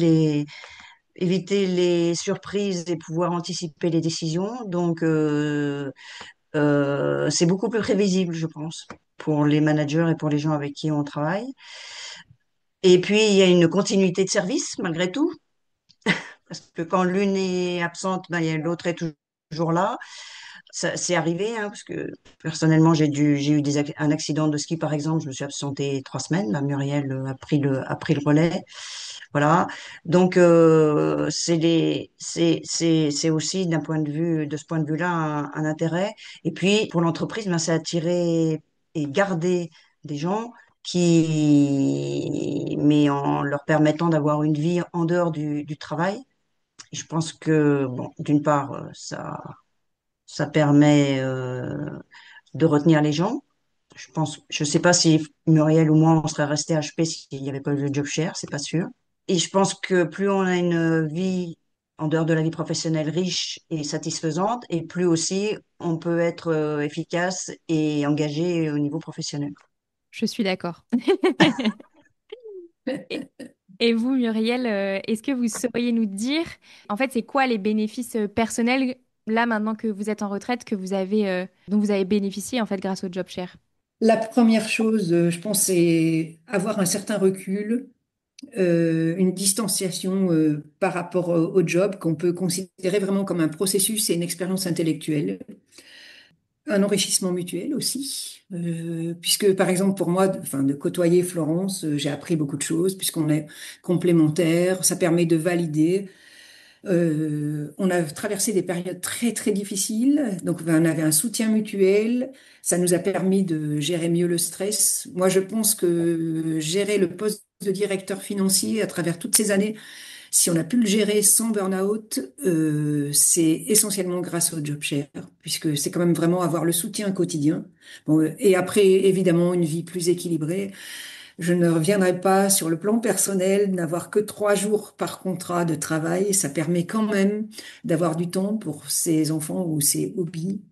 les surprises et pouvoir anticiper les décisions. C'est beaucoup plus prévisible, je pense, pour les managers et pour les gens avec qui on travaille. Et puis, il y a une continuité de service, malgré tout, parce que quand l'une est absente, ben, l'autre est toujours là. Ça, c'est arrivé, hein, parce que personnellement, j'ai eu un accident de ski, par exemple. Je me suis absentée 3 semaines. Ben, Muriel a pris le relais. Voilà. C'est aussi de ce point de vue-là, un intérêt. Et puis, pour l'entreprise, ben, c'est attirer et garder des gens mais en leur permettant d'avoir une vie en dehors du travail. Et je pense que, bon, d'une part, ça permet de retenir les gens. Je sais pas si Muriel ou moi, on serait resté HP s'il n'y avait pas eu le job share, c'est pas sûr. Et je pense que plus on a une vie en dehors de la vie professionnelle riche et satisfaisante, et plus aussi on peut être efficace et engagé au niveau professionnel. Je suis d'accord. Et et vous, Muriel, est-ce que vous sauriez nous dire, en fait, c'est quoi les bénéfices personnels, là, maintenant que vous êtes en retraite, dont vous avez bénéficié, en fait, grâce au job share? La première chose, je pense, c'est avoir un certain recul, une distanciation par rapport au job qu'on peut considérer vraiment comme un processus et une expérience intellectuelle. Un enrichissement mutuel aussi, puisque par exemple pour moi, enfin, de côtoyer Florence, j'ai appris beaucoup de choses, puisqu'on est complémentaires, ça permet de valider. On a traversé des périodes très très difficiles, donc ben, on avait un soutien mutuel, ça nous a permis de gérer mieux le stress. Moi, je pense que gérer le poste de directeur financier à travers toutes ces années, si on a pu le gérer sans burn-out, c'est essentiellement grâce au job share, puisque c'est quand même vraiment avoir le soutien quotidien. Bon, et après, évidemment, une vie plus équilibrée. Je ne reviendrai pas sur le plan personnel, n'avoir que 3 jours par contrat de travail. Ça permet quand même d'avoir du temps pour ses enfants ou ses hobbies.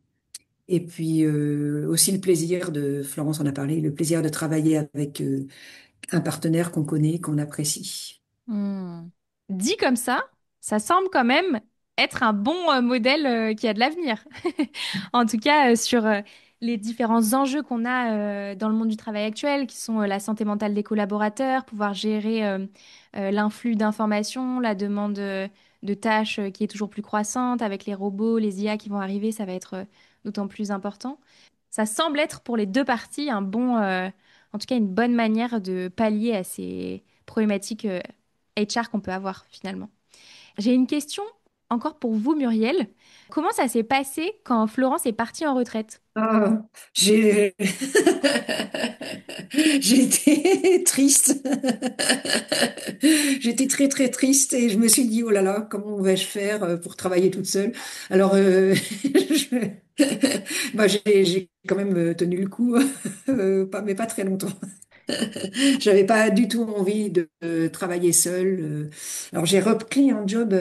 Et puis aussi le plaisir de, Florence en a parlé, le plaisir de travailler avec un partenaire qu'on connaît, qu'on apprécie. Hmm. Dit comme ça semble quand même être un bon modèle qui a de l'avenir. En tout cas, sur les différents enjeux qu'on a dans le monde du travail actuel, qui sont la santé mentale des collaborateurs, pouvoir gérer l'influx d'informations, la demande de tâches qui est toujours plus croissante avec les robots, les IA qui vont arriver, ça va être d'autant plus important. Ça semble être pour les deux parties en tout cas une bonne manière de pallier à ces problématiques HR qu'on peut avoir finalement. J'ai une question encore pour vous, Muriel. Comment ça s'est passé quand Florence est partie en retraite? Ah, j'ai j'ai été triste. J'étais très très triste et je me suis dit oh là là, comment vais-je faire pour travailler toute seule? Alors j'ai quand même tenu le coup, mais pas très longtemps. J'avais pas du tout envie de travailler seule. Alors j'ai repris un job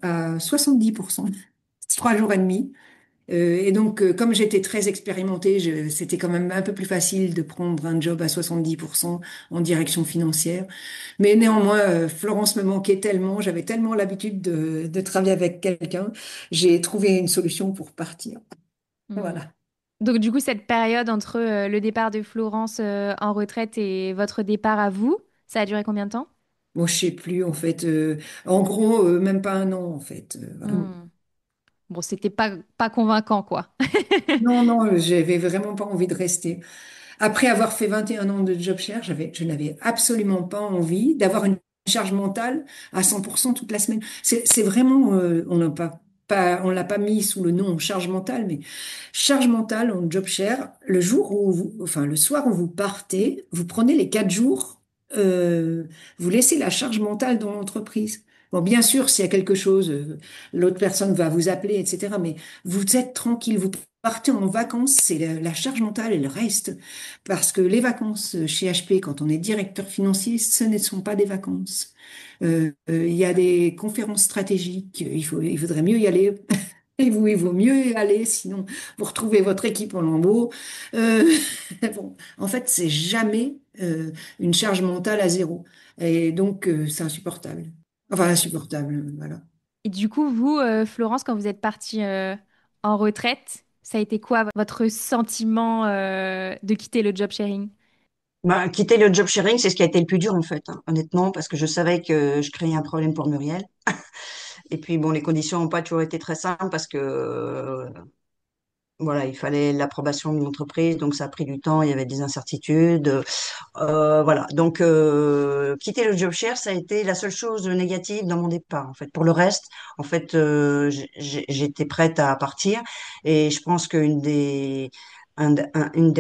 à 70%, 3 jours et demi. Et donc, comme j'étais très expérimentée, c'était quand même un peu plus facile de prendre un job à 70% en direction financière. Mais néanmoins, Florence me manquait tellement, j'avais tellement l'habitude de travailler avec quelqu'un, j'ai trouvé une solution pour partir. Hmm. Voilà. Donc du coup, cette période entre le départ de Florence en retraite et votre départ à vous, ça a duré combien de temps? Moi, je sais plus, en fait. En gros, même pas un an, en fait. Voilà. Hmm. Bon, c'était pas convaincant, quoi. Non, non, j'avais vraiment pas envie de rester. Après avoir fait 21 ans de job share, je n'avais absolument pas envie d'avoir une charge mentale à 100% toute la semaine. C'est vraiment, on l'a pas mis sous le nom charge mentale, mais charge mentale en job share, le jour où enfin, le soir où vous partez, vous prenez les 4 jours, euh, vous laissez la charge mentale dans l'entreprise. Bon, bien sûr, s'il y a quelque chose, l'autre personne va vous appeler, etc. Mais vous êtes tranquille, vous partez en vacances, c'est la charge mentale, elle reste. Parce que les vacances chez HP, quand on est directeur financier, ce ne sont pas des vacances. Il y a des conférences stratégiques, il faudrait mieux y aller. Et vous, il vaut mieux y aller, sinon vous retrouvez votre équipe en lambeaux. Euh, bon, en fait, c'est jamais une charge mentale à zéro. Et donc, c'est insupportable. Enfin, insupportable, voilà. Et du coup, vous, Florence, quand vous êtes partie en retraite, ça a été quoi votre sentiment de quitter le job sharing? Bah, quitter le job sharing, c'est ce qui a été le plus dur en fait, hein, honnêtement, parce que je savais que je créais un problème pour Muriel. Et puis bon, les conditions n'ont pas toujours été très simples parce que voilà, il fallait l'approbation de l'entreprise, donc ça a pris du temps, il y avait des incertitudes. Voilà, donc quitter le job share, ça a été la seule chose négative dans mon départ. En fait, pour le reste, en fait, j'étais prête à partir, et je pense une des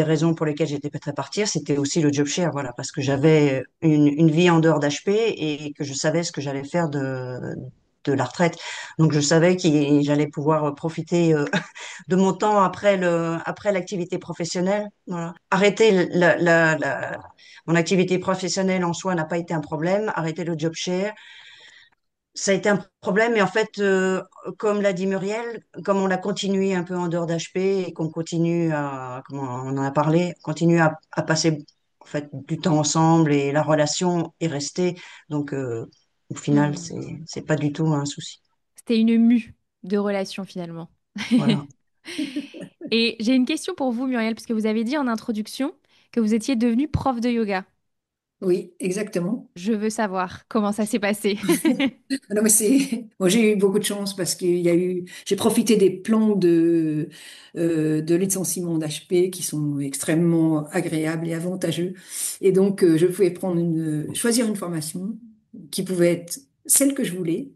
raisons pour lesquelles j'étais prête à partir, c'était aussi le job share, voilà, parce que j'avais une vie en dehors d'HP et que je savais ce que j'allais faire de la retraite. Donc je savais que j'allais pouvoir profiter de mon temps après l'activité professionnelle. Voilà. Arrêter mon activité professionnelle en soi n'a pas été un problème. Arrêter le job share, ça a été un problème. Et en fait, comme l'a dit Muriel, comme on l'a continué un peu en dehors d'HP et qu'on continue comme on en a parlé, continue à passer en fait du temps ensemble et la relation est restée. Donc, au final, Hmm. c'est pas du tout un souci. C'était une mue de relation finalement. Voilà. Et j'ai une question pour vous, Muriel, parce que vous avez dit en introduction que vous étiez devenue prof de yoga. Oui, exactement. Je veux savoir comment ça s'est passé. Ah non, mais moi, j'ai eu beaucoup de chance parce j'ai profité des plans de licenciement d'HP qui sont extrêmement agréables et avantageux. Et donc, je pouvais choisir une formation qui pouvait être celle que je voulais.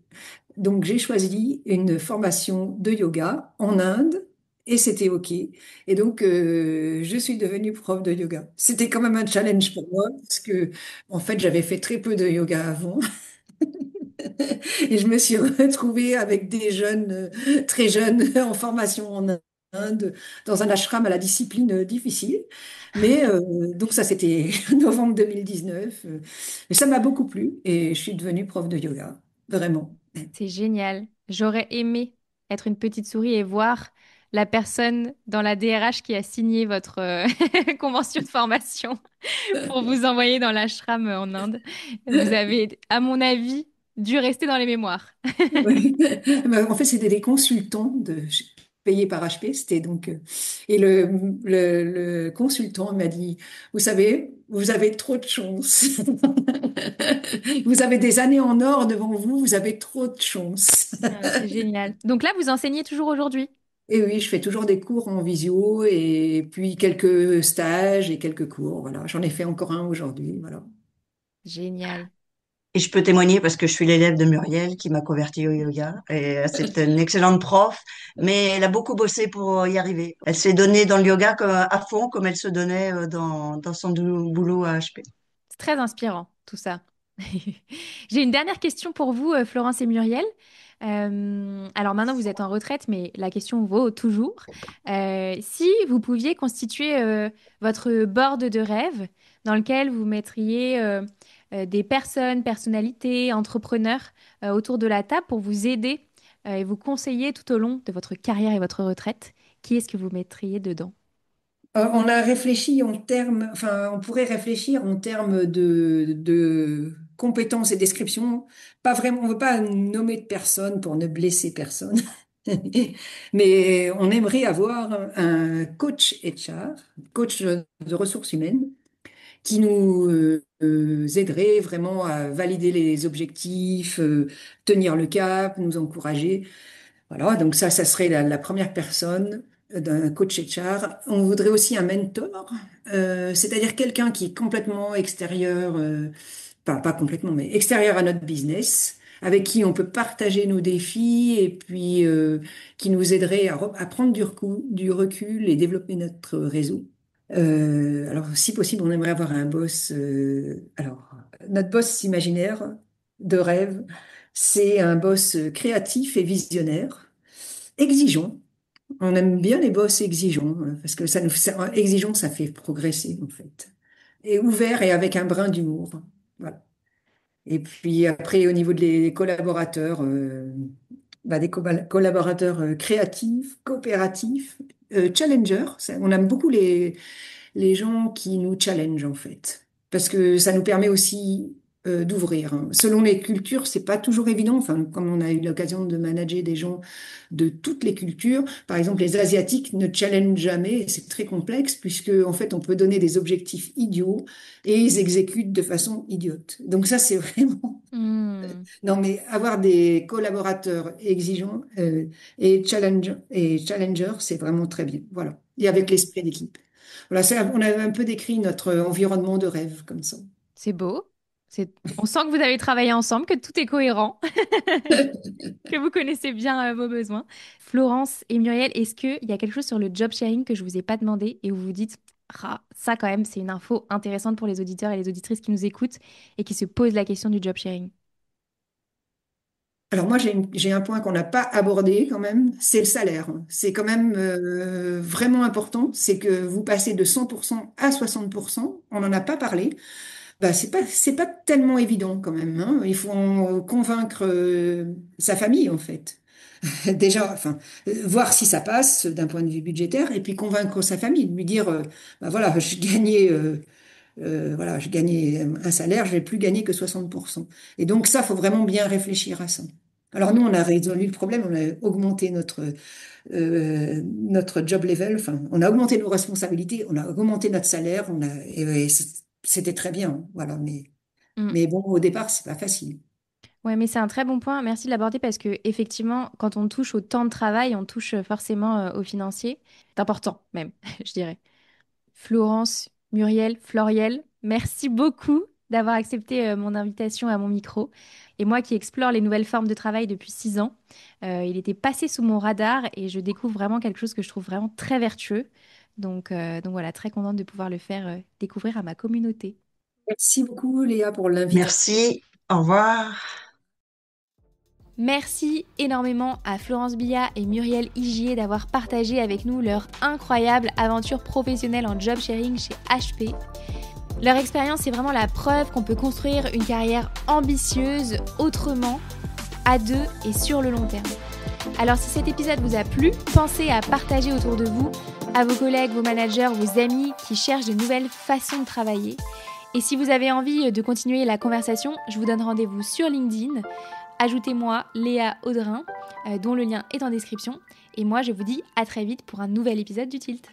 Donc, j'ai choisi une formation de yoga en Inde et c'était OK. Et donc, je suis devenue prof de yoga. C'était quand même un challenge pour moi parce que, en fait, j'avais fait très peu de yoga avant. Et je me suis retrouvée avec des jeunes, très jeunes, en formation en Inde, dans un ashram à la discipline difficile. Mais donc ça, c'était novembre 2019. Mais ça m'a beaucoup plu et je suis devenue prof de yoga, vraiment. C'est génial. J'aurais aimé être une petite souris et voir la personne dans la DRH qui a signé votre convention de formation pour vous envoyer dans l'ashram en Inde. Vous avez, à mon avis, dû rester dans les mémoires. Oui. Ben, en fait, c'était des consultants payés par HP. C'était donc et le consultant m'a dit, vous savez, vous avez trop de chance. Vous avez des années en or devant vous. Vous avez trop de chance. Ah, c'est génial. Donc là, vous enseignez toujours aujourd'hui. Et oui, je fais toujours des cours en visio et puis quelques stages et quelques cours. Voilà, j'en ai fait encore un aujourd'hui. Voilà. Génial. Et je peux témoigner parce que je suis l'élève de Muriel qui m'a convertie au yoga. Et c'est une excellente prof, mais elle a beaucoup bossé pour y arriver. Elle s'est donnée dans le yoga à fond, comme elle se donnait dans son boulot à HP. C'est très inspirant, tout ça. J'ai une dernière question pour vous, Florence et Muriel. Alors maintenant, vous êtes en retraite, mais la question vaut toujours. Si vous pouviez constituer votre board de rêve dans lequel vous mettriez des personnes, personnalités, entrepreneurs autour de la table pour vous aider et vous conseiller tout au long de votre carrière et votre retraite, qui est-ce que vous mettriez dedans? On a réfléchi en termes, enfin, on pourrait réfléchir en termes de compétences et descriptions. Pas vraiment, on veut pas nommer de personne pour ne blesser personne. Mais on aimerait avoir un coach HR, coach de ressources humaines, qui nous aiderait vraiment à valider les objectifs, tenir le cap, nous encourager. Voilà, donc ça serait la première personne d'un coach HR. On voudrait aussi un mentor, c'est-à-dire quelqu'un qui est complètement extérieur, pas complètement, mais extérieur à notre business, avec qui on peut partager nos défis et puis qui nous aiderait à prendre du recul et développer notre réseau. Alors, si possible, on aimerait avoir un boss. Alors, notre boss imaginaire de rêve, c'est un boss créatif et visionnaire, exigeant. On aime bien les boss exigeants, parce que exigeant, ça fait progresser, en fait. Et ouvert et avec un brin d'humour. Voilà. Et puis après, au niveau des collaborateurs, collaborateurs créatifs, coopératifs, challengers. On aime beaucoup les gens qui nous challengent en fait, parce que ça nous permet aussi d'ouvrir, hein. Selon les cultures, c'est pas toujours évident. Enfin, comme on a eu l'occasion de manager des gens de toutes les cultures, par exemple, les Asiatiques ne challengent jamais, et c'est très complexe puisque en fait, on peut donner des objectifs idiots et ils exécutent de façon idiote. Donc ça, c'est vraiment non, mais avoir des collaborateurs exigeants et challengers, c'est vraiment très bien. Voilà. Et avec l'esprit d'équipe. Voilà, on a un peu décrit notre environnement de rêve comme ça. C'est beau. On sent que vous avez travaillé ensemble, que tout est cohérent, que vous connaissez bien vos besoins. Florence et Muriel, est-ce qu'il y a quelque chose sur le job sharing que je vous ai pas demandé et où vous vous dites, ah, ça quand même, c'est une info intéressante pour les auditeurs et les auditrices qui nous écoutent et qui se posent la question du job sharing? Alors moi, j'ai un point qu'on n'a pas abordé quand même, c'est le salaire. C'est quand même vraiment important, c'est que vous passez de 100% à 60%, on n'en a pas parlé. Bah, c'est pas tellement évident quand même, hein. Il faut convaincre sa famille en fait. Déjà, enfin, voir si ça passe d'un point de vue budgétaire, et puis convaincre sa famille, lui dire, bah voilà, voilà, je gagnais un salaire, je vais plus gagner que 60%. Et donc ça, faut vraiment bien réfléchir à ça. Alors nous, on a résolu le problème, on a augmenté notre job level, enfin, on a augmenté nos responsabilités, on a augmenté notre salaire, et c'était très bien, hein, voilà. Mm. Mais bon, au départ, c'est pas facile. Ouais, mais c'est un très bon point. Merci de l'aborder parce que effectivement, quand on touche au temps de travail, on touche forcément au financier. C'est important même, je dirais. Florence, Muriel, Floriel, merci beaucoup d'avoir accepté mon invitation à mon micro. Et moi qui explore les nouvelles formes de travail depuis 6 ans, il était passé sous mon radar et je découvre vraiment quelque chose que je trouve vraiment très vertueux. Donc voilà, très contente de pouvoir le faire découvrir à ma communauté. Merci beaucoup, Léa, pour l'invitation. Merci, au revoir. Merci énormément à Florence Billa et Muriel Igier d'avoir partagé avec nous leur incroyable aventure professionnelle en job sharing chez HP. Leur expérience est vraiment la preuve qu'on peut construire une carrière ambitieuse autrement, à deux et sur le long terme. Alors si cet épisode vous a plu, pensez à partager autour de vous, à vos collègues, vos managers, vos amis qui cherchent de nouvelles façons de travailler. Et si vous avez envie de continuer la conversation, je vous donne rendez-vous sur LinkedIn. Ajoutez-moi Léa Audrin, dont le lien est en description. Et moi, je vous dis à très vite pour un nouvel épisode du Tilt.